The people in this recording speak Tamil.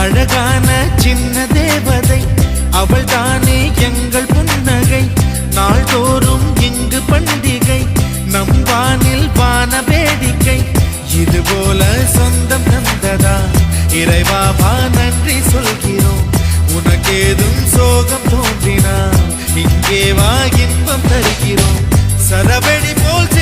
அழகான சின்ன தேவதை அவள் தானே எங்கள் புன்னகை. நாள்தோறும் இங்கு பண்டிகை, நம் வானில் வான வேடிக்கை. இதுபோல சொந்தம் தந்ததா இறைவாவா நன்றி சொல்கிறோம். உனக்கேதும் சோகம் தோன்றினா இங்கே வா இன்பம் தருகிறோம். சரவெடி போல்